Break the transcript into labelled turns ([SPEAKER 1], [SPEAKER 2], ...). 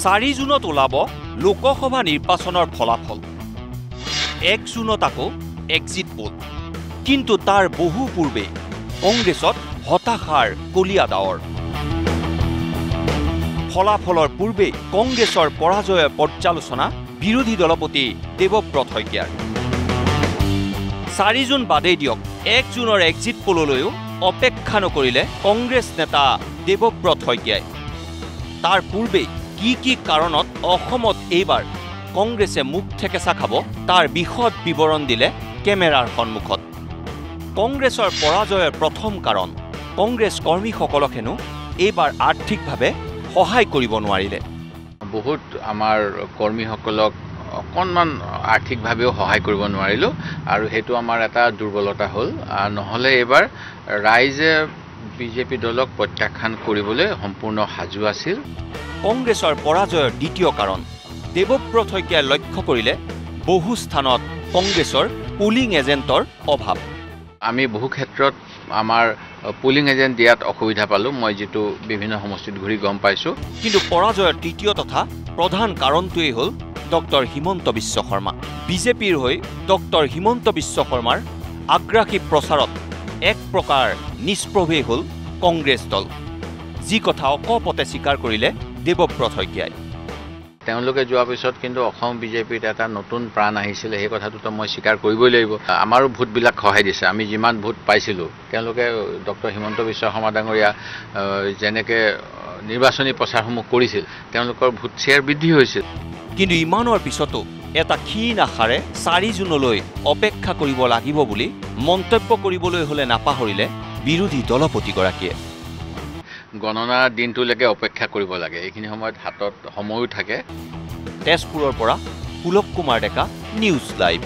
[SPEAKER 1] 4 জুনত ওলাব লোকসভা নিৰ্বাচনৰ ফলাফল 1 জুনত আকৌ এক্সিট পোল কিন্তু তাৰ বহু পূৰ্বে কংগ্ৰেছত হতাশাৰ কলীয়া ডাৱৰ ফলাফলৰ পূৰ্বে কংগ্ৰেছৰ পৰাজয়ৰ পৰ্যালোচনা বিৰোধী দলপতি দেৱব্ৰত শইকীয়াৰ 4 জুন বাদেই দিয়ক 1 জুনৰ এক্সিট পোললৈও অপেক্ষা নকৰিলে কংগ্ৰেছ নেতা দেৱব্ৰত শইকীয়াই তাৰ পূৰ্বে কি কাৰণত অসমত এইবাৰ কংগ্ৰেছে মুখ ঠেকেচা খাব তাৰ বিশদ বিৱৰণ দিলে কেমেৰাৰ সন্মুখত কংগ্ৰেছৰ পৰাজয়ৰ প্ৰথম কাৰণ কংগ্ৰেছ কৰ্মীসকলক হেনো এইবাৰ আৰ্থিকভাৱে সহায় কৰিব নোৱাৰিলে
[SPEAKER 2] বহুত আমাৰ কৰ্মীসকলক অকণমান আৰ্থিকভাৱেও সহায় কৰিব নোৱাৰিলো আৰু হেতু আমাৰ এটা দুৰ্বলতা হ'ল নহলে এবাৰ ৰাইজে বিজেপি দলক প্ৰত্যাখ্যান কৰিবলৈ সম্পূৰ্ণ সাজু আছিল
[SPEAKER 1] কংগ্ৰেছৰ পৰাজয়ৰ দ্বিতীয় কাৰণ দেৱব্ৰত শইকীয়াই লক্ষ্য কৰিলে বহু স্থানত কংগ্ৰেছৰ পুলিং এজেণ্টৰ অভাৱ
[SPEAKER 2] আমি বহু ক্ষেত্ৰত আমাৰ পুলিং এজেণ্ট দিয়াত অসুবিধা পালো মই যেটো বিভিন্ন সমষ্টিত ঘূৰি গম পাইছো
[SPEAKER 1] কিন্তু পৰাজয়ৰ তৃতীয় তথা প্ৰধান কাৰণটোৱেই হ'ল ডক্টৰ হিমন্ত বিশ্ব শৰ্মা বিজেপিৰ হৈ ডক্টৰ হিমন্ত বিশ্ব শৰ্মাৰ আগ্ৰাসী প্ৰচাৰত এক প্ৰকাৰ নিষ্প্ৰভেই হ'ল কংগ্ৰেছ দল যি কথা অকপতে স্বীকাৰ কৰিলে দেৱব্ৰত শইকীয়াই
[SPEAKER 2] তেওঁলোকে যোৱাৰ পিছত কিন্তু অসম বিজেপিত এটা নতুন প্ৰাণ আহিছিল এই কথাটো মই স্বীকাৰ কৰিবই লাগিব আমাৰো ভোটবিলাক সহায় দিছে আমি যিমান ভোট পাইছিলো তেওঁলোকে ডক্টৰ হিমন্ত বিশ্ব শৰ্মা ডাঙৰীয়া যেনেকে নিৰ্বাচনী প্ৰচাৰসমূহ কৰিছিল তেওঁলোকৰ ভোট শ্বেয়াৰ বৃদ্ধি হৈছিল
[SPEAKER 1] কিন্তু ইমানৰ পিছতো এটা ক্ষীণ আশাৰে 4 জুনলৈ অপেক্ষা কৰিব লাগিব বুলি মন্তব্য কৰিবলৈ হলে নাপাহৰিলে বিৰোধী দলপতিগৰাকীয়ে
[SPEAKER 2] গণনাৰ দিনটোলৈকে অপেক্ষা কৰিব লাগে এইখিনি সময়ত হাতত সময়ো থাকে
[SPEAKER 1] তেজপুৰৰ পৰা পুলক কুমাৰ ডেকা নিউজ লাইভ